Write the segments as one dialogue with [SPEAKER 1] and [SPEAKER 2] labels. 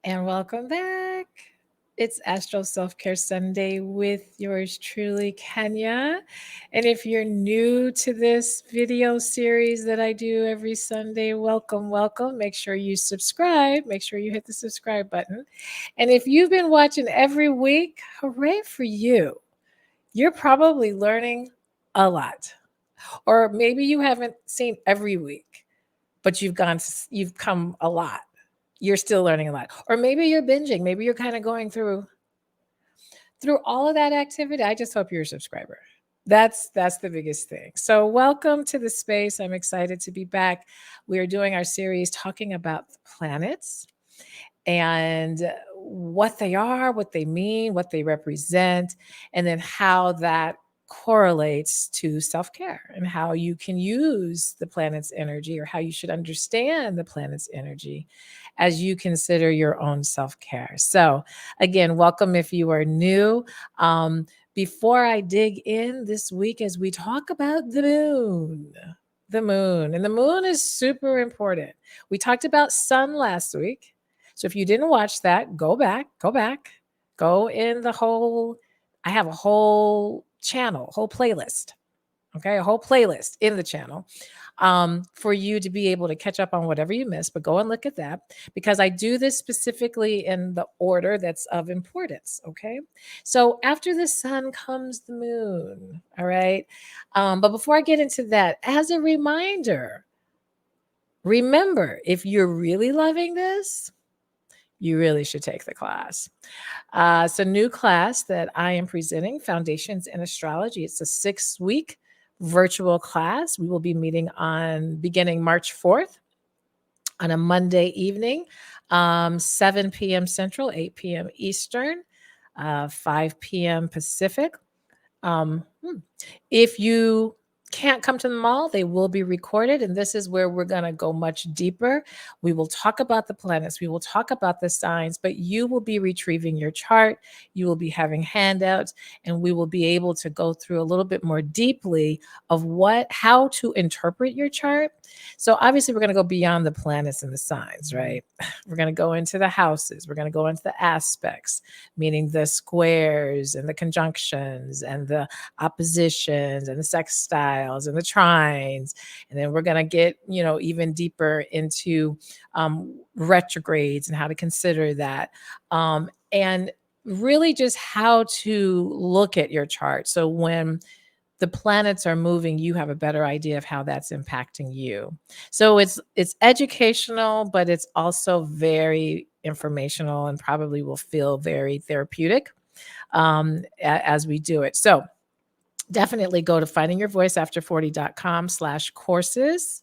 [SPEAKER 1] And welcome back. It's Astro Self Care Sunday with yours truly, Kenya. And if you're new to this video series that I do every Sunday, welcome, welcome. Make sure you subscribe. Make sure you hit the subscribe button. And if you've been watching every week, hooray for you. You're probably learning a lot. Or maybe you haven't seen every week, but you've come a lot. You're still learning a lot. Or maybe you're binging. Maybe you're kind of going through all of that activity. I just hope you're a subscriber. That's the biggest thing. So welcome to the space. I'm excited to be back. We are doing our series talking about the planets and what they are, what they mean, what they represent, and then how that correlates to self care and how you can use the planet's energy or how you should understand the planet's energy as you consider your own self care. So, again, welcome if you are new. Um, before I dig in this week, as we talk about the moon, and the moon is super important. We talked about sun last week. So if you didn't watch that, go back, go in the whole. I have a whole channel, whole playlist. Okay, a whole playlist in the channel for you to be able to catch up on whatever you missed. But go and look at that because I do this specifically in the order that's of importance. Okay, so after the sun comes the moon. All right, but before I get into that, as a reminder, remember if you're really loving this, you really should take the class. It's a new class that I am presenting, Foundations in Astrology. It's a 6-week virtual class. We will be meeting on beginning March 4th on a Monday evening, 7 p.m. Central, 8 p.m. Eastern, 5 p.m. Pacific. If you can't come to them all, they will be recorded. And this is where we're going to go much deeper. We will talk about the planets, we will talk about the signs, but you will be retrieving your chart. You will be having handouts, and we will be able to go through a little bit more deeply of how to interpret your chart. So, obviously, we're going to go beyond the planets and the signs, right? We're going to go into the houses, we're going to go into the aspects, meaning the squares and the conjunctions and the oppositions and the sextiles and the trines. And then we're going to get, even deeper into retrogrades and how to consider that. And really just how to look at your chart. So when the planets are moving, you have a better idea of how that's impacting you. So it's educational, but it's also very informational and probably will feel very therapeutic as we do it. So definitely go to findingyourvoiceafter40.com/courses.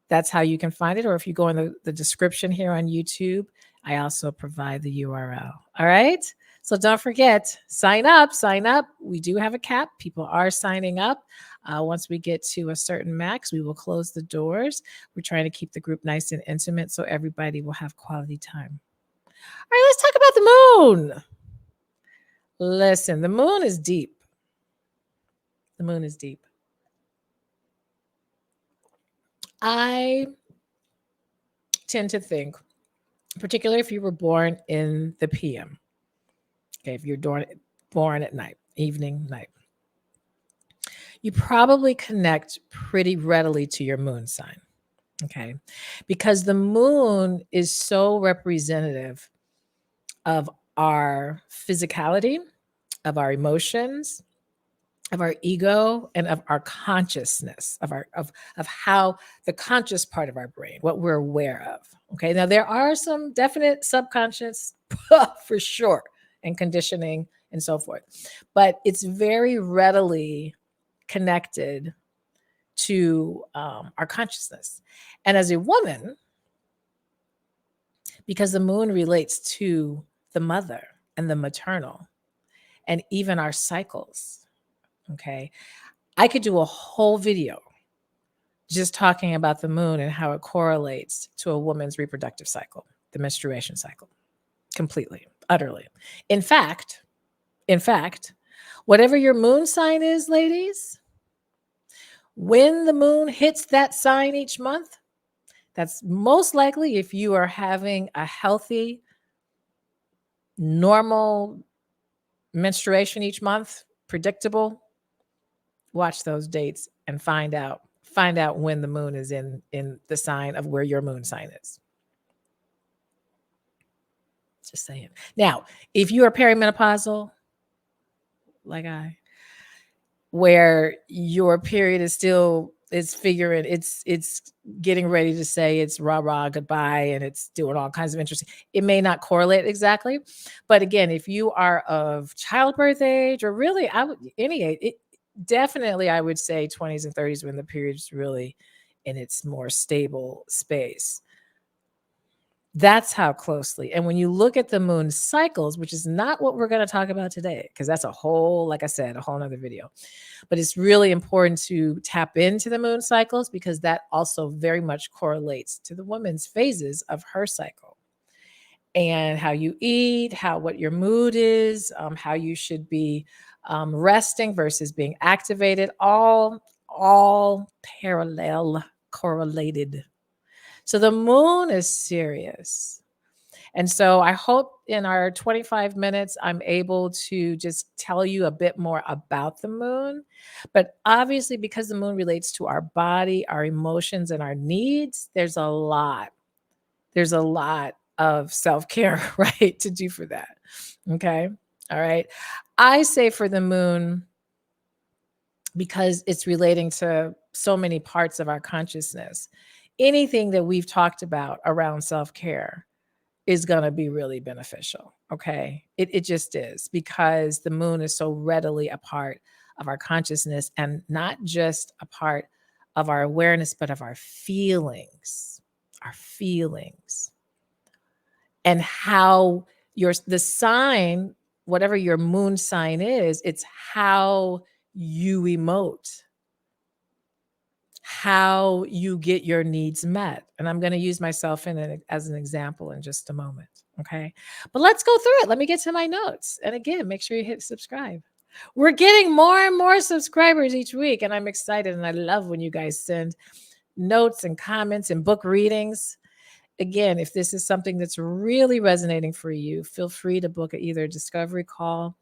[SPEAKER 1] That's how you can find it. Or if you go in the description here on YouTube, I also provide the URL. All right. So don't forget, sign up, sign up. We do have a cap. People are signing up. Once we get to a certain max, we will close the doors. We're trying to keep the group nice and intimate so everybody will have quality time. All right, let's talk about the moon. Listen, the moon is deep. The moon is deep. I tend to think, particularly if you were born in the PM, okay, if you're born at night, evening, night, you probably connect pretty readily to your moon sign, okay? Because the moon is so representative of our physicality, of our emotions, of our ego, and of our consciousness, of how the conscious part of our brain, what we're aware of. Okay, now there are some definite subconscious for sure, and conditioning and so forth, but it's very readily connected to our consciousness. And as a woman, because the moon relates to the mother and the maternal, and even our cycles. Okay, I could do a whole video just talking about the moon and how it correlates to a woman's reproductive cycle, the menstruation cycle, completely, utterly. In fact, whatever your moon sign is, ladies, when the moon hits that sign each month, that's most likely if you are having a healthy normal menstruation each month, predictable, watch those dates and find out when the moon is in the sign of where your moon sign is. Just saying. Now, if you are perimenopausal, like where your period is still figuring it's getting ready to say it's rah goodbye, and it's doing all kinds of interesting, it may not correlate exactly, but again, if you are of childbirth age, or really I would any age, definitely I would say 20s and 30s when the period's really in its more stable space. That's how closely. And when you look at the moon cycles, which is not what we're going to talk about today, because that's a whole, like I said, a whole nother video. But it's really important to tap into the moon cycles, because that also very much correlates to the woman's phases of her cycle, and how you eat, what your mood is, how you should be resting versus being activated, all parallel correlated. So the moon is serious. And so I hope in our 25 minutes, I'm able to just tell you a bit more about the moon. But obviously, because the moon relates to our body, our emotions, and our needs, there's a lot. There's a lot of self-care, right, to do for that. Okay. All right. I say for the moon, because it's relating to so many parts of our consciousness, anything that we've talked about around self-care is going to be really beneficial. Okay. It just is, because the moon is so readily a part of our consciousness, and not just a part of our awareness, but of our feelings, and how the sign, whatever your moon sign is, it's how you emote, how you get your needs met. And I'm going to use myself as an example in just a moment. Okay. But let's go through it. Let me get to my notes. And again, make sure you hit subscribe. We're getting more and more subscribers each week, and I'm excited. And I love when you guys send notes and comments and book readings. Again, if this is something that's really resonating for you, feel free to book either a discovery call,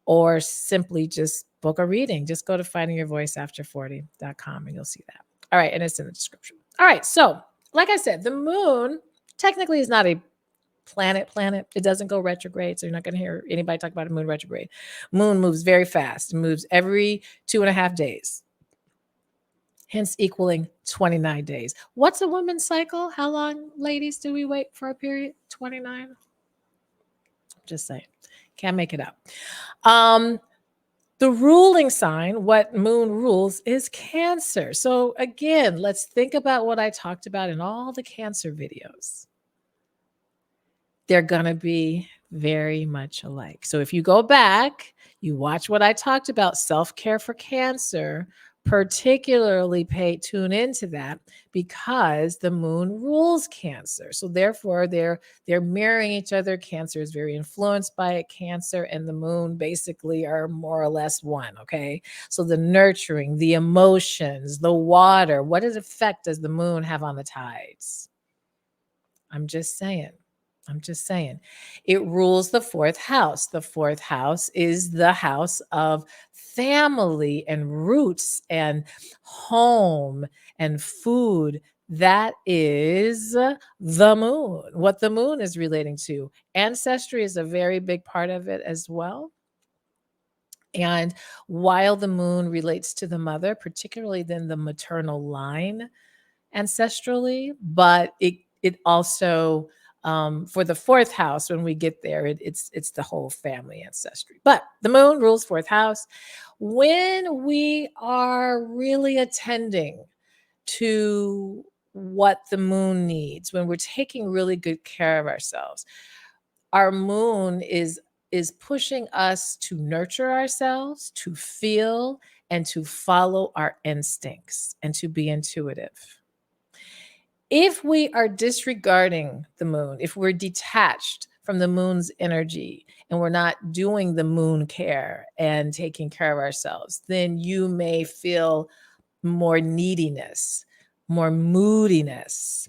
[SPEAKER 1] or simply just book a reading. Just go to findingyourvoiceafter40.com and you'll see that. All right. And it's in the description. All right. So, like I said, the moon technically is not a planet. It doesn't go retrograde. So you're not going to hear anybody talk about a moon retrograde. Moon moves very fast. It moves every 2.5 days, hence equaling 29 days. What's a woman's cycle? How long, ladies, do we wait for a period? 29? Just saying. Can't make it up. The ruling sign, what moon rules, is Cancer. So again, let's think about what I talked about in all the Cancer videos. They're going to be very much alike. So if you go back, you watch what I talked about, self-care for Cancer, particularly tune into that, because the moon rules Cancer. So therefore, they're mirroring each other. Cancer is very influenced by it. Cancer and the moon basically are more or less one. Okay. So the nurturing, the emotions, the water, what effect does the moon have on the tides? I'm just saying. It rules the 4th house. The 4th house is the house of family and roots and home and food. That is the moon. What the moon is relating to. Ancestry is a very big part of it as well. And while the moon relates to the mother, particularly then the maternal line ancestrally, but it also for the 4th house, when we get there, it's the whole family ancestry. But the moon rules 4th house. When we are really attending to what the moon needs, when we're taking really good care of ourselves, our moon is pushing us to nurture ourselves, to feel, and to follow our instincts, and to be intuitive. If we are disregarding the moon, if we're detached from the moon's energy, and we're not doing the moon care and taking care of ourselves, then you may feel more neediness, more moodiness,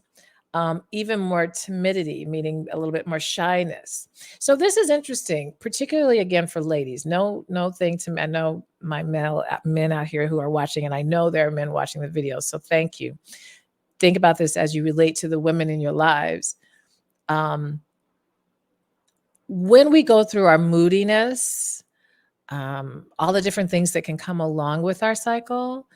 [SPEAKER 1] even more timidity, meaning a little bit more shyness. So this is interesting, particularly again for ladies. No thing to I know my men out here who are watching, and I know there are men watching the videos. So thank you. Think about this as you relate to the women in your lives. When we go through our moodiness, all the different things that can come along with our cycle,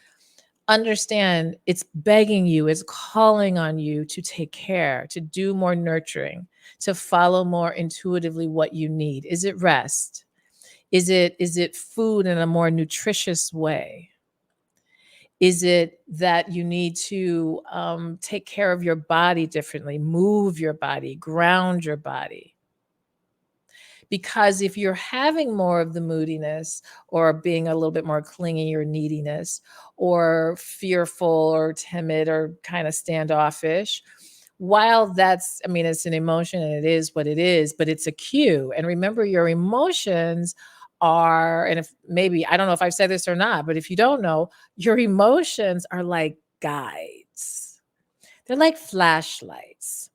[SPEAKER 1] understand it's begging you, it's calling on you to take care, to do more nurturing, to follow more intuitively what you need. Is it rest? Is it food in a more nutritious way? Is it that you need to take care of your body differently, move your body, ground your body? Because if you're having more of the moodiness or being a little bit more clingy or neediness or fearful or timid or kind of standoffish, while that's, I mean, it's an emotion and it is what it is, but it's a cue. And remember, your emotions are, and if maybe, I don't know if I've said this or not, but if you don't know, your emotions are like guides, they're like flashlights.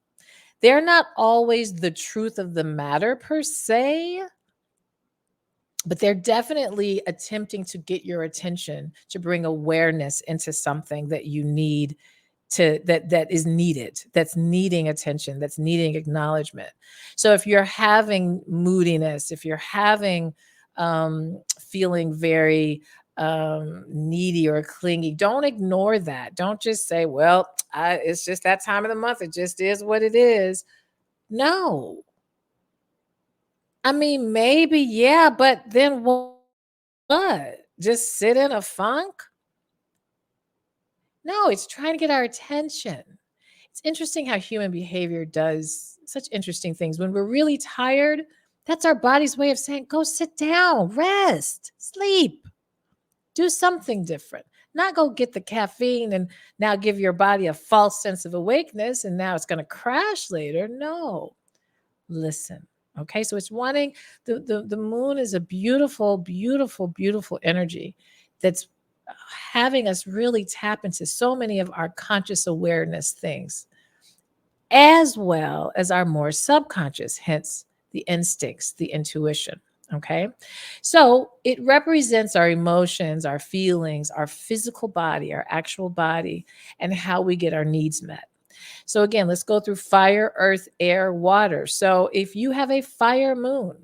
[SPEAKER 1] They're not always the truth of the matter per se, but they're definitely attempting to get your attention, to bring awareness into something that you need to, that is needed, that's needing attention, that's needing acknowledgement. So if you're having moodiness, if you're having feeling very needy or clingy, don't ignore that. Don't just say, well, it's just that time of the month, it just is what it is. No. I mean, maybe, yeah, but then what? Just sit in a funk? No, it's trying to get our attention. It's interesting how human behavior does such interesting things. When we're really tired, that's our body's way of saying, go sit down, rest, sleep, do something different. Not go get the caffeine and now give your body a false sense of awakeness and now it's going to crash later. No, listen. Okay, so it's wanting the moon is a beautiful, beautiful, beautiful energy that's having us really tap into so many of our conscious awareness things, as well as our more subconscious, hence the instincts, the intuition. Okay, so it represents our emotions, our feelings, our physical body, our actual body, and how we get our needs met. So again, let's go through fire, earth, air, water. So if you have a fire moon,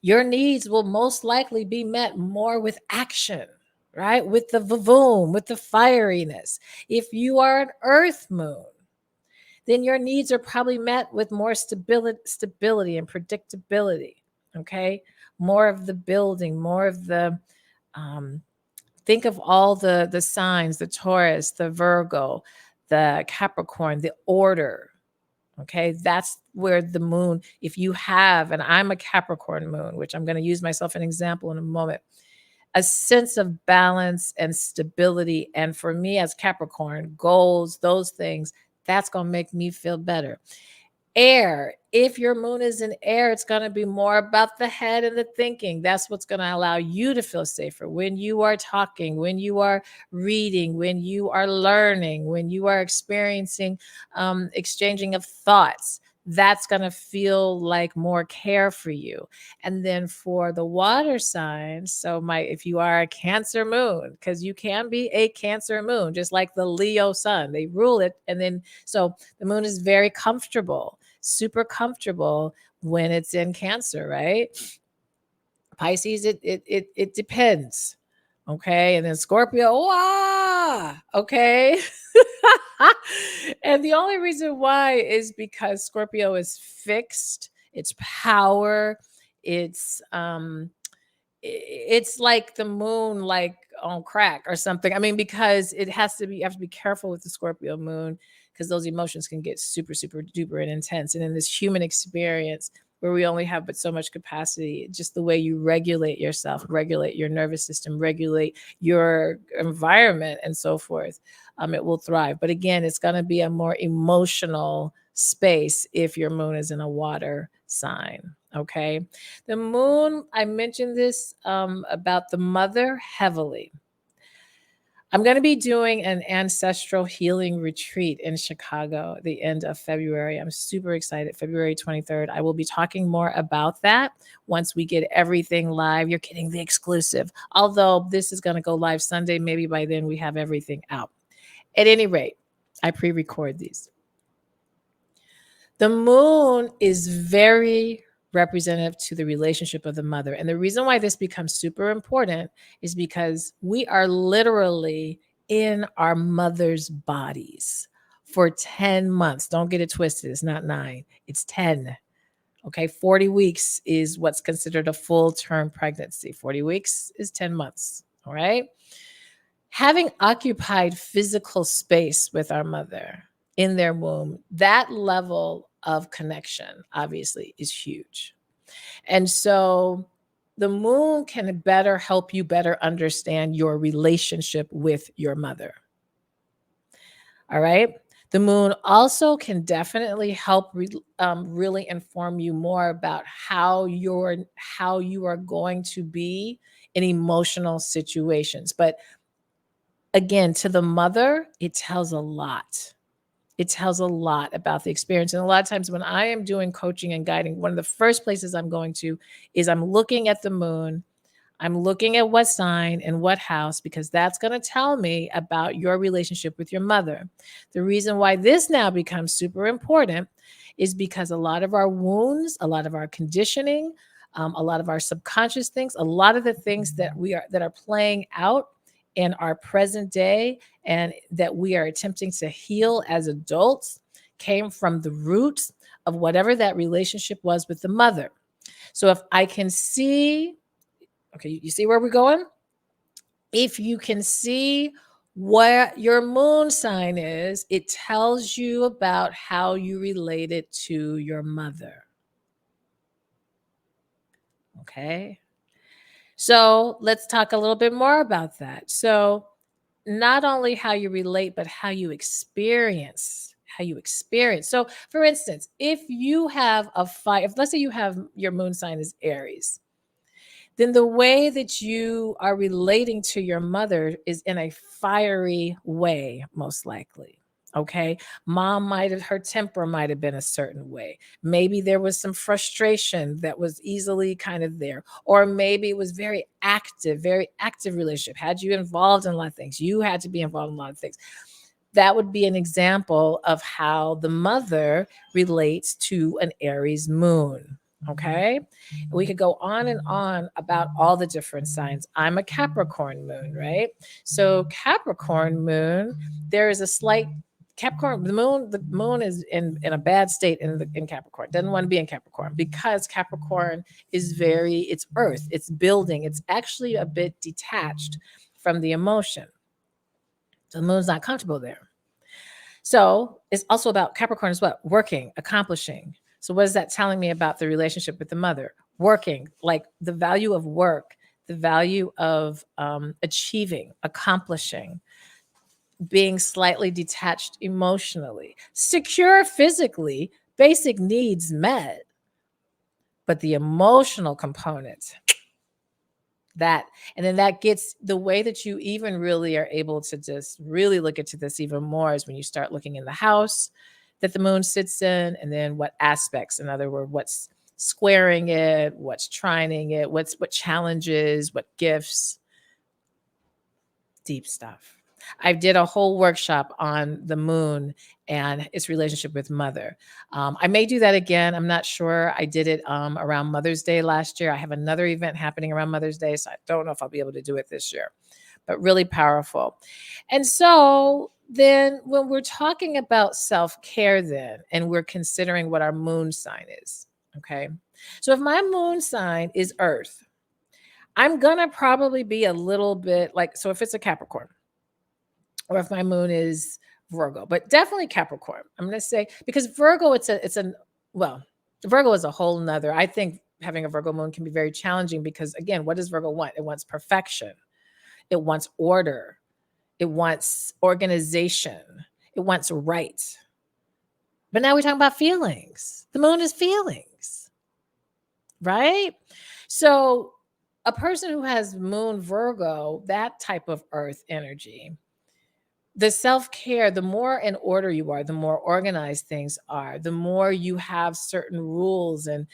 [SPEAKER 1] your needs will most likely be met more with action, right? With the vavoom, with the fieriness. If you are an earth moon, then your needs are probably met with more stability and predictability. Okay. More of the building, more of the um, think of all the signs, the Taurus, the Virgo, the Capricorn, the order. Okay, that's where the moon, if you have, and I'm a Capricorn moon, which I'm going to use myself an example in a moment, a sense of balance and stability. And for me as Capricorn, goals, those things, that's going to make me feel better. Air, if your moon is in air, it's going to be more about the head and the thinking. That's what's going to allow you to feel safer when you are talking, when you are reading, when you are learning, when you are experiencing exchanging of thoughts. That's going to feel like more care for you. And then for the water signs, so my if you are a Cancer moon, because you can be a Cancer moon, just like the Leo sun, they rule it. And then so the moon is very comfortable, super comfortable when it's in Cancer, right? Pisces, it depends. Okay. And then Scorpio, wah, okay. And the only reason why is because Scorpio is fixed, it's power, it's it's like the moon like on crack or something. I mean, because it has to be, you have to be careful with the Scorpio moon because those emotions can get super, super duper and intense. And in this human experience where we only have but so much capacity, just the way you regulate yourself, regulate your nervous system, regulate your environment and so forth, it will thrive. But again, it's going to be a more emotional space if your moon is in a water sign. Okay. The moon, I mentioned this about the mother heavily. I'm going to be doing an ancestral healing retreat in Chicago at the end of February. I'm super excited. February 23rd. I will be talking more about that once we get everything live. You're getting the exclusive. Although this is going to go live Sunday, maybe by then we have everything out. At any rate, I pre-record these. The moon is very representative to the relationship of the mother. And the reason why this becomes super important is because we are literally in our mother's bodies for 10 months. Don't get it twisted. It's not 9, it's 10. Okay. 40 weeks is what's considered a full term pregnancy. 40 weeks is 10 months. All right. Having occupied physical space with our mother in their womb, that level of connection obviously is huge. And so the moon can better help you better understand your relationship with your mother. All right. The moon also can definitely help really inform you more about how you are going to be in emotional situations. But again, to the mother, it tells a lot. It tells a lot about the experience. And a lot of times when I am doing coaching and guiding, one of the first places I'm going to is I'm looking at the moon. I'm looking at what sign and what house, because that's going to tell me about your relationship with your mother. The reason why this now becomes super important is because a lot of our wounds, a lot of our conditioning, a lot of our subconscious things, a lot of the things that are playing out in our present day and that we are attempting to heal as adults came from the roots of whatever that relationship was with the mother. So if I can see, okay, you see where we're going? If you can see what your moon sign is, it tells you about how you related to your mother. Okay. So let's talk a little bit more about that. So not only how you relate, but how you experience. So, for instance, if you have if let's say you have your moon sign is Aries, then the way that you are relating to your mother is in a fiery way, most likely. Okay. Her temper might have been a certain way. Maybe there was some frustration that was easily kind of there. Or maybe it was very active relationship. Had you involved in a lot of things, you had to be involved in a lot of things. That would be an example of how the mother relates to an Aries moon. Okay. We could go on and on about all the different signs. I'm a Capricorn moon, right? So, Capricorn moon, there is a slight Capricorn, the moon is in a bad state in Capricorn. Doesn't want to be in Capricorn because Capricorn is it's earth, it's building, it's actually a bit detached from the emotion. So the moon's not comfortable there. So it's also about Capricorn is what? Working, accomplishing. So what is that telling me about the relationship with the mother? Working, like the value of work, the value of achieving, accomplishing, being slightly detached emotionally, secure physically, basic needs met, but the emotional component, that, and then that gets the way that you even really are able to just really look into this even more is when you start looking in the house that the moon sits in, and then what aspects, in other words, what's squaring it, what's trining it, what challenges, what gifts, deep stuff. I did a whole workshop on the moon and its relationship with mother. I may do that again. I'm not sure. I did it around Mother's Day last year. I have another event happening around Mother's Day, so I don't know if I'll be able to do it this year, but really powerful. And so then when we're talking about self-care then, and we're considering what our moon sign is, okay? So if my moon sign is Earth, I'm going to probably be a little bit like, so if it's a Capricorn, or if my moon is Virgo, but definitely Capricorn. I'm going to say, because Virgo, well, Virgo is a whole nother. I think having a Virgo moon can be very challenging because, again, what does Virgo want? It wants perfection. It wants order. It wants organization. It wants right. But now we're talking about feelings. The moon is feelings, right? So a person who has moon Virgo, that type of earth energy, the self-care, the more in order you are, the more organized things are, the more you have certain rules and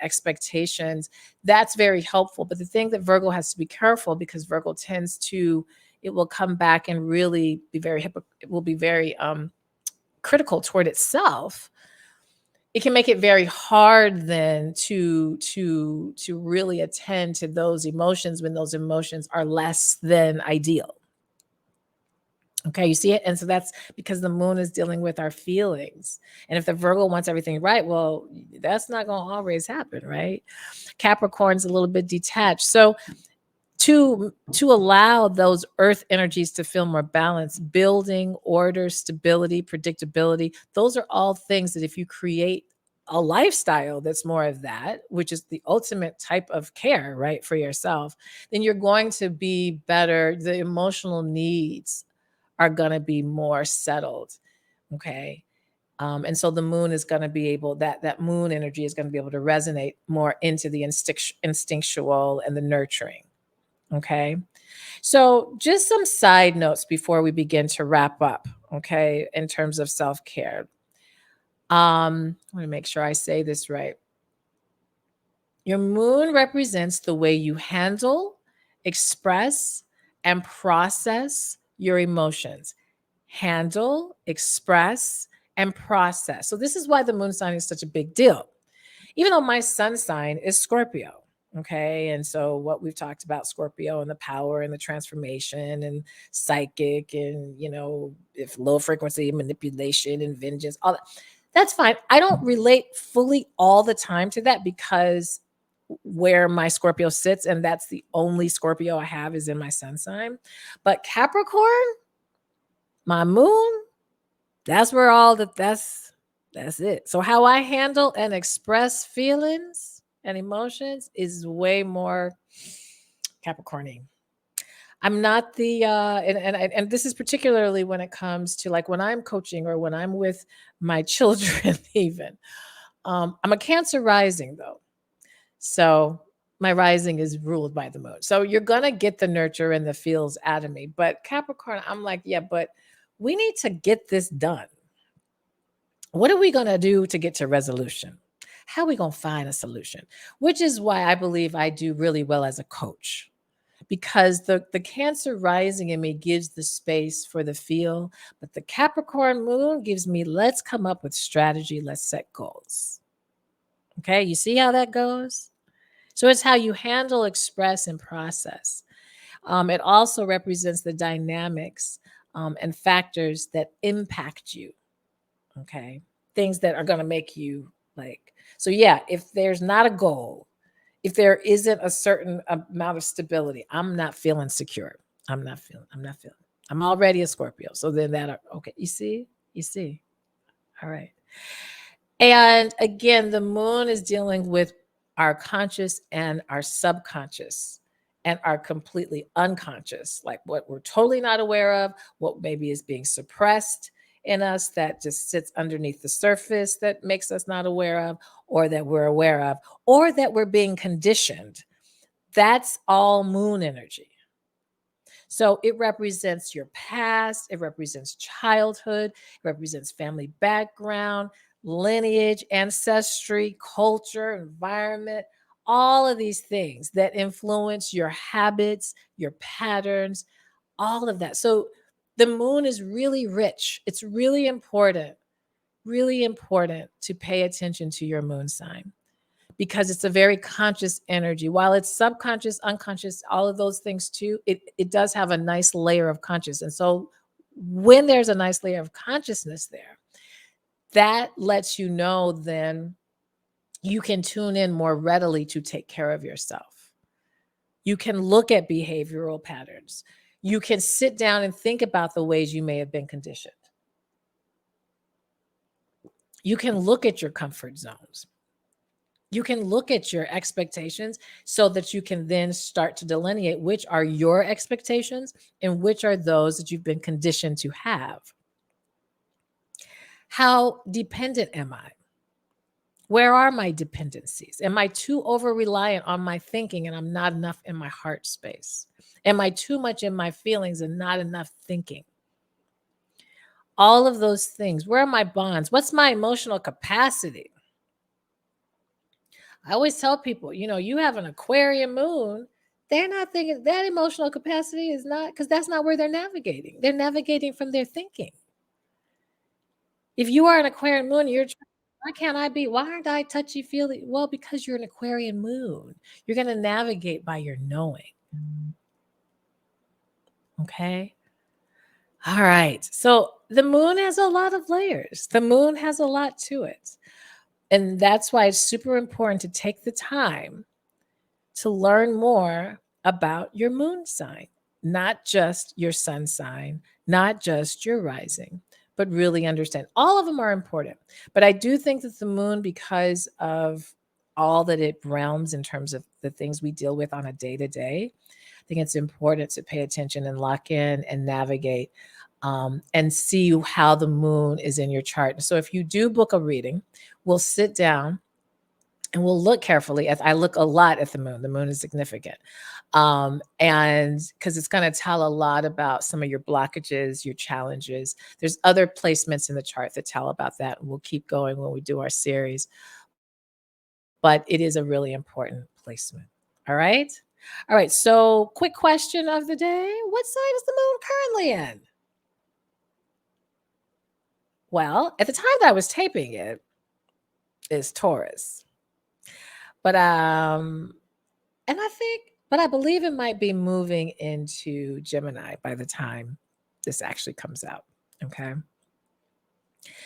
[SPEAKER 1] expectations, that's very helpful. But the thing that Virgo has to be careful, because Virgo tends to, it will come back and really be very it will be very critical toward itself. It can make it very hard then to really attend to those emotions when those emotions are less than ideal. Okay, you see it? And so that's because the moon is dealing with our feelings. And if the Virgo wants everything right, well, that's not going to always happen, right? Capricorn's a little bit detached. So to allow those earth energies to feel more balanced, building, order, stability, predictability, those are all things that if you create a lifestyle that's more of that, which is the ultimate type of care, right, for yourself, then you're going to be better. The emotional needs are going to be more settled. Okay. And so the moon is going to be able, that moon energy is going to be able to resonate more into the instinctual and the nurturing. Okay. So just some side notes before we begin to wrap up. Okay. In terms of self-care. I want to make sure I say this right. Your moon represents the way you handle, express, and process your emotions. Handle, express, and process. So this is why the moon sign is such a big deal. Even though my sun sign is Scorpio. Okay. And so what we've talked about Scorpio and the power and the transformation and psychic and, if low frequency manipulation and vengeance, all that, that's fine. I don't relate fully all the time to that because where my Scorpio sits, and that's the only Scorpio I have, is in my sun sign. But Capricorn, my moon, that's where that's it. So how I handle and express feelings and emotions is way more Capricorny. I'm not the and this is particularly when it comes to, like, when I'm coaching or when I'm with my children even. I'm a Cancer rising though. So my rising is ruled by the moon. So you're going to get the nurture and the feels out of me. But Capricorn, I'm like, yeah, but we need to get this done. What are we going to do to get to resolution? How are we going to find a solution? Which is why I believe I do really well as a coach, because the Cancer rising in me gives the space for the feel, but the Capricorn moon gives me, let's come up with strategy, let's set goals. Okay, you see how that goes? So it's how you handle, express, and process. It also represents the dynamics and factors that impact you. Okay. Things that are going to make you like, so yeah, if there's not a goal, if there isn't a certain amount of stability, I'm not feeling secure. I'm not feeling. I'm already a Scorpio. So then okay. You see. All right. And again, the moon is dealing with our conscious and our subconscious and our completely unconscious, like what we're totally not aware of, what maybe is being suppressed in us that just sits underneath the surface that makes us not aware of, or that we're aware of, or that we're being conditioned. That's all moon energy. So it represents your past, it represents childhood, it represents family background, lineage, ancestry, culture, environment, all of these things that influence your habits, your patterns, all of that. So the moon is really rich. It's really important to pay attention to your moon sign, because it's a very conscious energy. While it's subconscious, unconscious, all of those things too, it does have a nice layer of conscious. And so when there's a nice layer of consciousness there, that lets you know then you can tune in more readily to take care of yourself. You can look at behavioral patterns. You can sit down and think about the ways you may have been conditioned. You can look at your comfort zones. You can look at your expectations so that you can then start to delineate which are your expectations and which are those that you've been conditioned to have. How dependent am I? Where are my dependencies? Am I too over reliant on my thinking and I'm not enough in my heart space? Am I too much in my feelings and not enough thinking? all of those things. Where are my bonds? What's my emotional capacity? I always tell people, you have an Aquarian moon. They're not thinking that emotional capacity is not, because that's not where they're navigating. They're navigating from their thinking. If you are an Aquarian moon, why aren't I touchy feely? Well, because you're an Aquarian moon. You're going to navigate by your knowing. Okay. All right. So the moon has a lot of layers. The moon has a lot to it. And that's why it's super important to take the time to learn more about your moon sign, not just your sun sign, not just your rising, but really understand. All of them are important. But I do think that the moon, because of all that it realms in terms of the things we deal with on a day to day, I think it's important to pay attention and lock in and navigate and see how the moon is in your chart. So if you do book a reading, we'll sit down and we'll look carefully I look a lot at the moon. The moon is significant. And because it's going to tell a lot about some of your blockages, your challenges. There's other placements in the chart that tell about that. And we'll keep going when we do our series. But it is a really important placement. All right. All right. So, quick question of the day. What sign is the moon currently in? Well, at the time that I was taping it, is Taurus. But I believe it might be moving into Gemini by the time this actually comes out. Okay.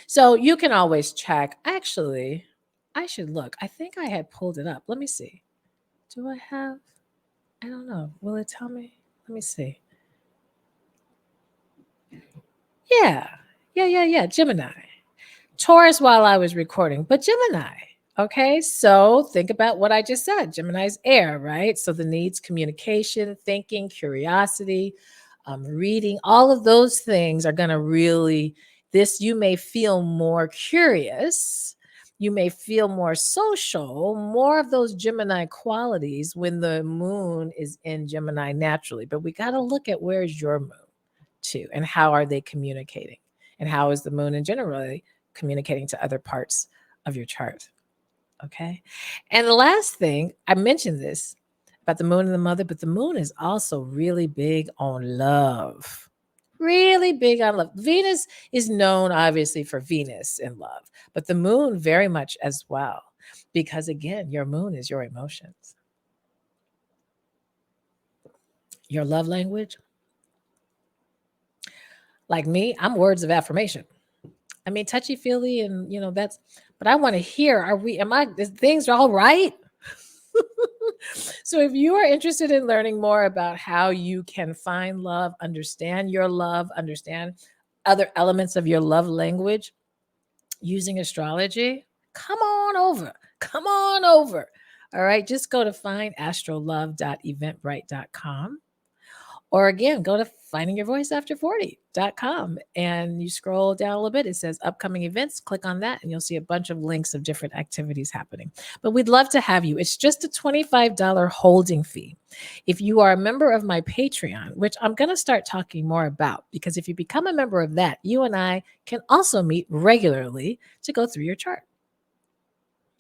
[SPEAKER 1] So you can always check. Actually, I should look. I think I had pulled it up. Let me see. Do I have? I don't know. Will it tell me? Let me see. Yeah. Yeah. Gemini. Taurus while I was recording, but Gemini. Okay, so think about what I just said. Gemini's air, right? So the needs communication, thinking, curiosity, reading, all of those things are going to really, you may feel more curious. You may feel more social, more of those Gemini qualities when the moon is in Gemini naturally. But we got to look at where's your moon too, and how are they communicating? And how is the moon in general communicating to other parts of your chart? Okay. And the last thing, I mentioned this about the moon and the mother, but the moon is also really big on love. Really big on love. Venus is known obviously for Venus in love, but the moon very much as well. Because again, your moon is your emotions. Your love language. Like me, I'm words of affirmation. I mean, touchy feely, and but I want to hear, is things all right? So if you are interested in learning more about how you can find love, understand your love, understand other elements of your love language using astrology, come on over. Come on over. All right. Just go to findastrolove.eventbrite.com. Or again, go to findingyourvoiceafter40.com and you scroll down a little bit. It says upcoming events. Click on that and you'll see a bunch of links of different activities happening. But we'd love to have you. It's just a $25 holding fee. If you are a member of my Patreon, which I'm going to start talking more about, because if you become a member of that, you and I can also meet regularly to go through your chart.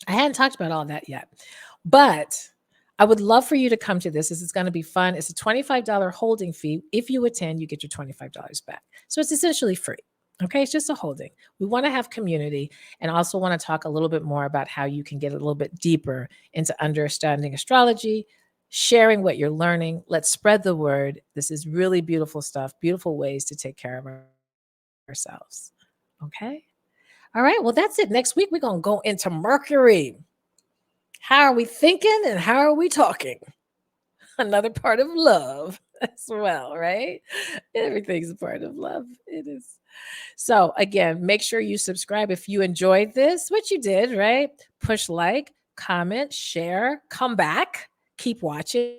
[SPEAKER 1] I hadn't talked about all that yet, but I would love for you to come to this. This is going to be fun. It's a $25 holding fee. If you attend, you get your $25 back. So it's essentially free. Okay, it's just a holding. We want to have community and also want to talk a little bit more about how you can get a little bit deeper into understanding astrology, sharing what you're learning. Let's spread the word. This is really beautiful stuff, beautiful ways to take care of ourselves. Okay. All right. Well, that's it. Next week, we're going to go into Mercury. How are we thinking and how are we talking? Another part of love as well, right? Everything's a part of love. It is. So again, make sure you subscribe if you enjoyed this, which you did, right? Push like, comment, share, come back, keep watching.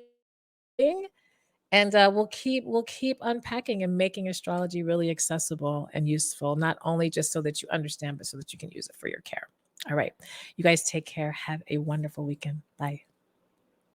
[SPEAKER 1] And we'll keep unpacking and making astrology really accessible and useful, not only just so that you understand, but so that you can use it for your care. All right. You guys take care. Have a wonderful weekend. Bye.